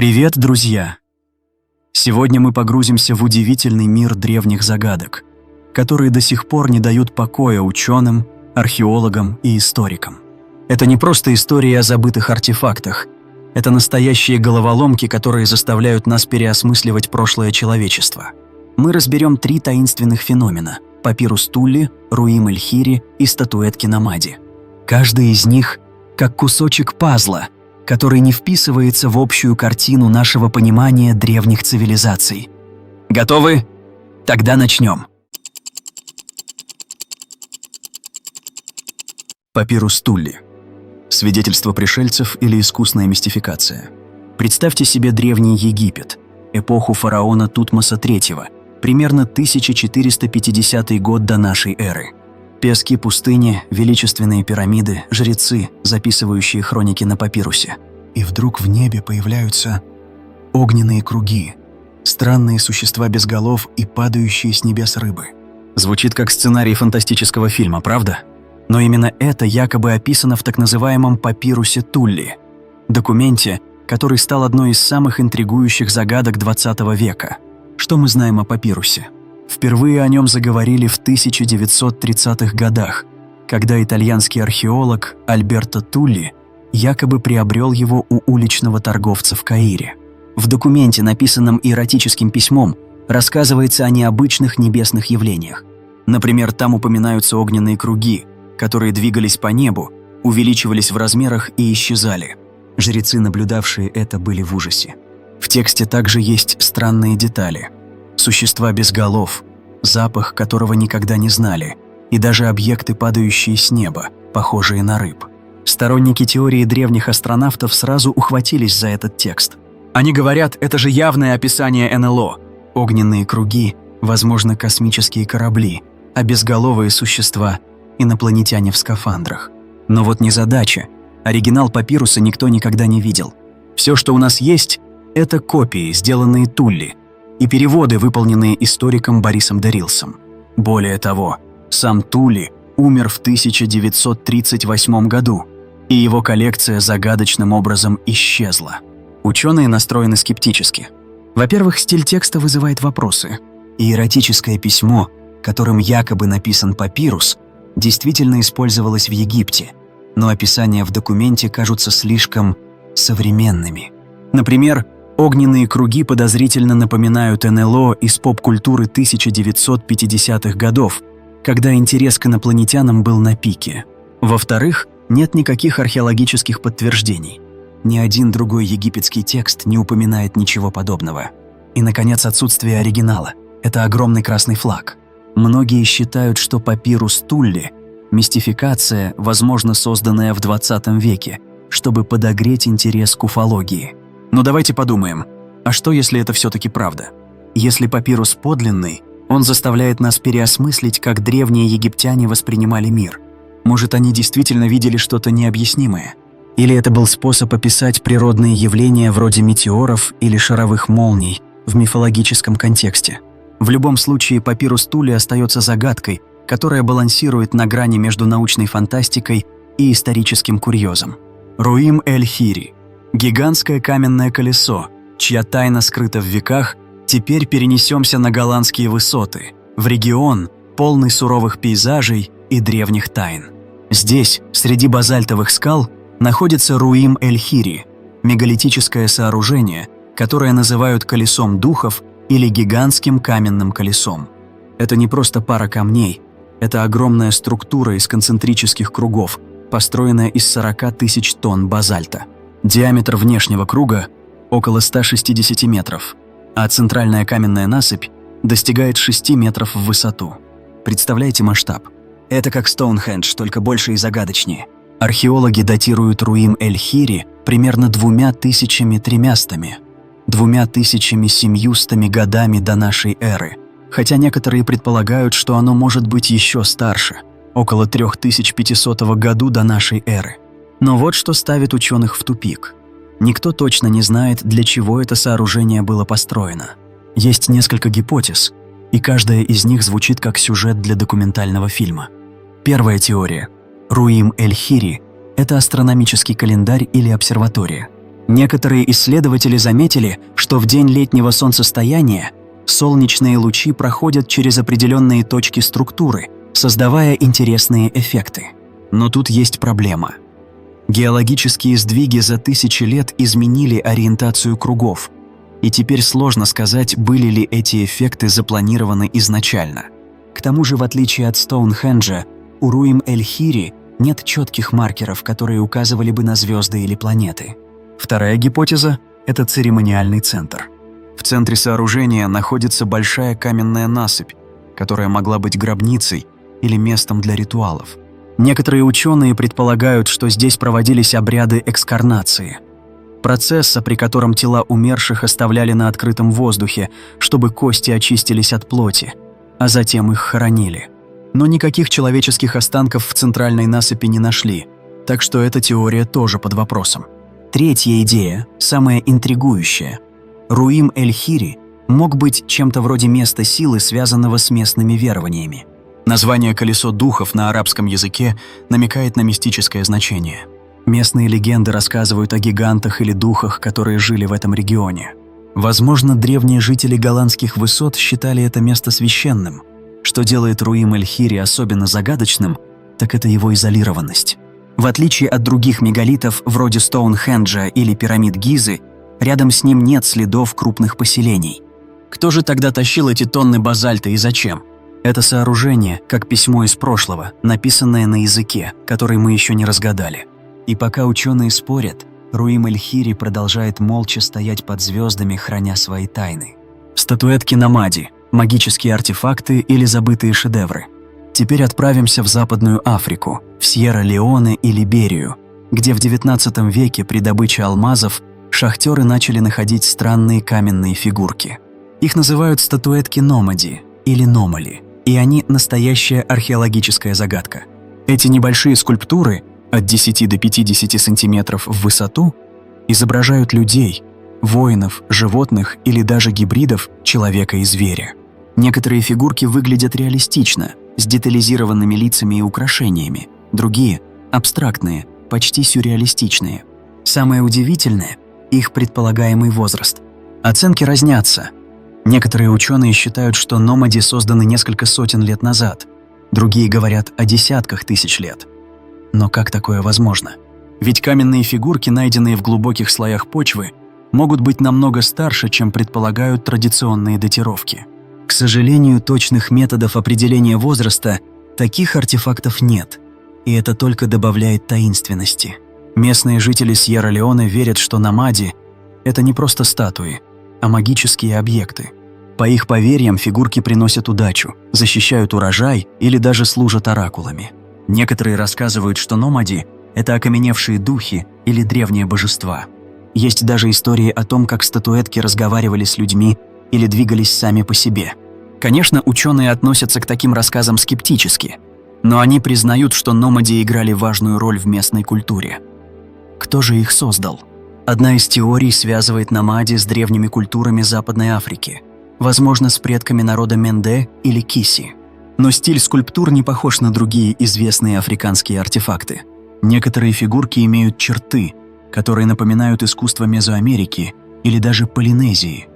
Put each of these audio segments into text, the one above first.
Привет, друзья! Сегодня мы погрузимся в удивительный мир древних загадок, которые до сих пор не дают покоя ученым, археологам и историкам. Это не просто истории о забытых артефактах, это настоящие головоломки, которые заставляют нас переосмысливать прошлое человечества. Мы разберем 3 таинственных феномена – папирус Тулли, Руим эль-Хири и статуэтки Намади. Каждый из них как кусочек пазла, который не вписывается в общую картину нашего понимания древних цивилизаций. Готовы? Тогда начнем. Папирус Тулли. Свидетельство пришельцев или искусная мистификация. Представьте себе Древний Египет, эпоху фараона Тутмоса III, примерно 1450 год до нашей эры. Пески пустыни, величественные пирамиды, жрецы, записывающие хроники на папирусе. И вдруг в небе появляются огненные круги, странные существа без голов и падающие с небес рыбы. Звучит как сценарий фантастического фильма, правда? Но именно это якобы описано в так называемом папирусе Тулли, документе, который стал одной из самых интригующих загадок XX века. Что мы знаем о папирусе? Впервые о нем заговорили в 1930-х годах, когда итальянский археолог Альберто Тулли якобы приобрел его у уличного торговца в Каире. В документе, написанном иеротическим письмом, рассказывается о необычных небесных явлениях. Например, там упоминаются огненные круги, которые двигались по небу, увеличивались в размерах и исчезали. Жрецы, наблюдавшие это, были в ужасе. В тексте также есть странные детали. Существа без голов, запах которого никогда не знали, и даже объекты, падающие с неба, похожие на рыб. Сторонники теории древних астронавтов сразу ухватились за этот текст. Они говорят, это же явное описание НЛО. Огненные круги, возможно, космические корабли, а безголовые существа – инопланетяне в скафандрах. Но вот незадача. Оригинал папируса никто никогда не видел. Все, что у нас есть – это копии, сделанные Тулли, и переводы, выполненные историком Борисом Дерилсом. Более того, сам Тулли умер в 1938 году, и его коллекция загадочным образом исчезла. Ученые настроены скептически. Во-первых, стиль текста вызывает вопросы. Иеротическое письмо, которым якобы написан папирус, действительно использовалось в Египте, но описания в документе кажутся слишком современными. Например, огненные круги подозрительно напоминают НЛО из поп-культуры 1950-х годов, когда интерес к инопланетянам был на пике. Во-вторых, нет никаких археологических подтверждений. Ни один другой египетский текст не упоминает ничего подобного. И, наконец, отсутствие оригинала – это огромный красный флаг. Многие считают, что папирус Тулли – мистификация, возможно, созданная в 20 веке, чтобы подогреть интерес к уфологии. Но давайте подумаем, а что, если это все-таки правда? Если папирус подлинный, он заставляет нас переосмыслить, как древние египтяне воспринимали мир. Может, они действительно видели что-то необъяснимое? Или это был способ описать природные явления вроде метеоров или шаровых молний в мифологическом контексте? В любом случае, папирус Тулли остается загадкой, которая балансирует на грани между научной фантастикой и историческим курьезом. Руим эль-Хири – гигантское каменное колесо, чья тайна скрыта в веках. Теперь перенесемся на голландские высоты, в регион, полный суровых пейзажей и древних тайн. Здесь, среди базальтовых скал, находится Руим эль-Хири – мегалитическое сооружение, которое называют колесом духов или гигантским каменным колесом. Это не просто пара камней, это огромная структура из концентрических кругов, построенная из 40 тысяч тонн базальта. Диаметр внешнего круга – около 160 метров, а центральная каменная насыпь достигает 6 метров в высоту. Представляете масштаб? Это как Стоунхендж, только больше и загадочнее. Археологи датируют Руим эль-Хири примерно 2300 годами до нашей эры, хотя некоторые предполагают, что оно может быть еще старше, около 3500 году до нашей эры. Но вот что ставит ученых в тупик. Никто точно не знает, для чего это сооружение было построено. Есть несколько гипотез, и каждая из них звучит как сюжет для документального фильма. Первая теория. Руим эль-Хири – это астрономический календарь или обсерватория. Некоторые исследователи заметили, что в день летнего солнцестояния солнечные лучи проходят через определенные точки структуры, создавая интересные эффекты. Но тут есть проблема. Геологические сдвиги за тысячи лет изменили ориентацию кругов, и теперь сложно сказать, были ли эти эффекты запланированы изначально. К тому же, в отличие от Стоунхенджа, у Руим-эль-Хири нет четких маркеров, которые указывали бы на звезды или планеты. Вторая гипотеза – это церемониальный центр. В центре сооружения находится большая каменная насыпь, которая могла быть гробницей или местом для ритуалов. Некоторые ученые предполагают, что здесь проводились обряды экскарнации, процесса, при котором тела умерших оставляли на открытом воздухе, чтобы кости очистились от плоти, а затем их хоронили. Но никаких человеческих останков в центральной насыпи не нашли, так что эта теория тоже под вопросом. Третья идея, самая интригующая. Руим-эль-Хири мог быть чем-то вроде места силы, связанного с местными верованиями. Название «колесо духов» на арабском языке намекает на мистическое значение. Местные легенды рассказывают о гигантах или духах, которые жили в этом регионе. Возможно, древние жители голландских высот считали это место священным. Что делает Руим-эль-Хири особенно загадочным, так это его изолированность. В отличие от других мегалитов, вроде Стоунхенджа или пирамид Гизы, рядом с ним нет следов крупных поселений. Кто же тогда тащил эти тонны базальта и зачем? Это сооружение, как письмо из прошлого, написанное на языке, который мы еще не разгадали. И пока ученые спорят, Руим-эль-Хири продолжает молча стоять под звездами, храня свои тайны. Статуэтки Намади, магические артефакты или забытые шедевры. Теперь отправимся в Западную Африку, в Сьерра-Леоне и Либерию, где в XIX веке при добыче алмазов шахтеры начали находить странные каменные фигурки. Их называют статуэтки Номади или Номали, и они настоящая археологическая загадка. Эти небольшие скульптуры от 10 до 50 сантиметров в высоту изображают людей, воинов, животных или даже гибридов человека и зверя. Некоторые фигурки выглядят реалистично, с детализированными лицами и украшениями, другие – абстрактные, почти сюрреалистичные. Самое удивительное – их предполагаемый возраст. Оценки разнятся. Некоторые ученые считают, что Номади созданы несколько сотен лет назад, другие говорят о десятках тысяч лет. Но как такое возможно? Ведь каменные фигурки, найденные в глубоких слоях почвы, могут быть намного старше, чем предполагают традиционные датировки. К сожалению, точных методов определения возраста таких артефактов нет, и это только добавляет таинственности. Местные жители Сьерра-Леоне верят, что Намади – это не просто статуи, а магические объекты. По их поверьям, фигурки приносят удачу, защищают урожай или даже служат оракулами. Некоторые рассказывают, что Номади – это окаменевшие духи или древние божества. Есть даже истории о том, как статуэтки разговаривали с людьми или двигались сами по себе. Конечно, ученые относятся к таким рассказам скептически, но они признают, что Номади играли важную роль в местной культуре. Кто же их создал? Одна из теорий связывает Намади с древними культурами Западной Африки, возможно, с предками народа Менде или Киси. Но стиль скульптур не похож на другие известные африканские артефакты. Некоторые фигурки имеют черты, которые напоминают искусство Мезоамерики или даже Полинезии,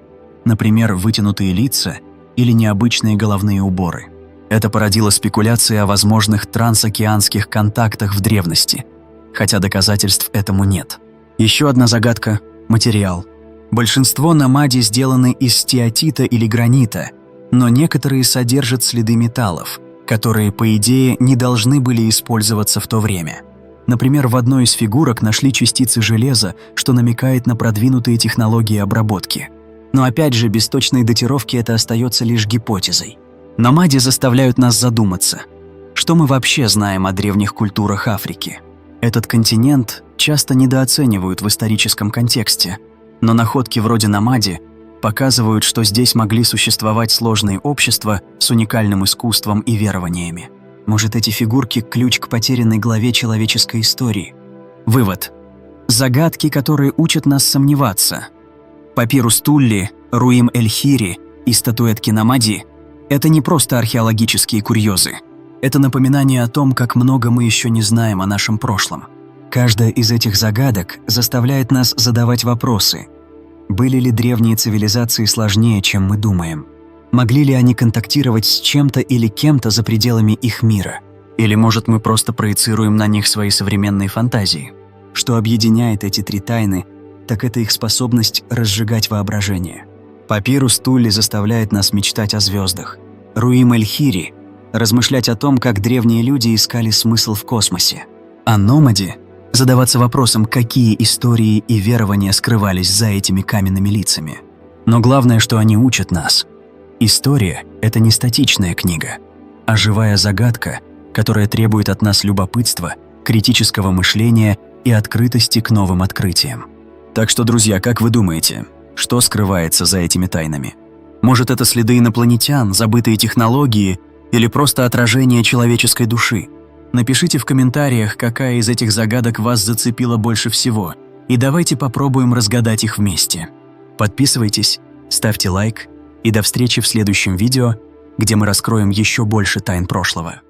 например, вытянутые лица или необычные головные уборы. Это породило спекуляции о возможных трансокеанских контактах в древности, хотя доказательств этому нет. Еще одна загадка – материал. Большинство Намади сделаны из стеатита или гранита, но некоторые содержат следы металлов, которые, по идее, не должны были использоваться в то время. Например, в одной из фигурок нашли частицы железа, что намекает на продвинутые технологии обработки. Но опять же, без точной датировки это остается лишь гипотезой. Намади заставляют нас задуматься, что мы вообще знаем о древних культурах Африки. Этот континент часто недооценивают в историческом контексте, но находки вроде Намади показывают, что здесь могли существовать сложные общества с уникальным искусством и верованиями. Может, эти фигурки – ключ к потерянной главе человеческой истории? Вывод. Загадки, которые учат нас сомневаться. Папирус Тулли, Руим-эль-Хири и статуэтки Намади – это не просто археологические курьезы. Это напоминание о том, как много мы еще не знаем о нашем прошлом. Каждая из этих загадок заставляет нас задавать вопросы. Были ли древние цивилизации сложнее, чем мы думаем? Могли ли они контактировать с чем-то или кем-то за пределами их мира? Или, может, мы просто проецируем на них свои современные фантазии? Что объединяет эти три тайны, так это их способность разжигать воображение. Папирус Тулли заставляет нас мечтать о звездах. Руим Эль-Хири – размышлять о том, как древние люди искали смысл в космосе. А Номади – задаваться вопросом, какие истории и верования скрывались за этими каменными лицами. Но главное, что они учат нас. История – это не статичная книга, а живая загадка, которая требует от нас любопытства, критического мышления и открытости к новым открытиям. Так что, друзья, как вы думаете, что скрывается за этими тайнами? Может, это следы инопланетян, забытые технологии или просто отражение человеческой души? Напишите в комментариях, какая из этих загадок вас зацепила больше всего, и давайте попробуем разгадать их вместе. Подписывайтесь, ставьте лайк, и до встречи в следующем видео, где мы раскроем еще больше тайн прошлого.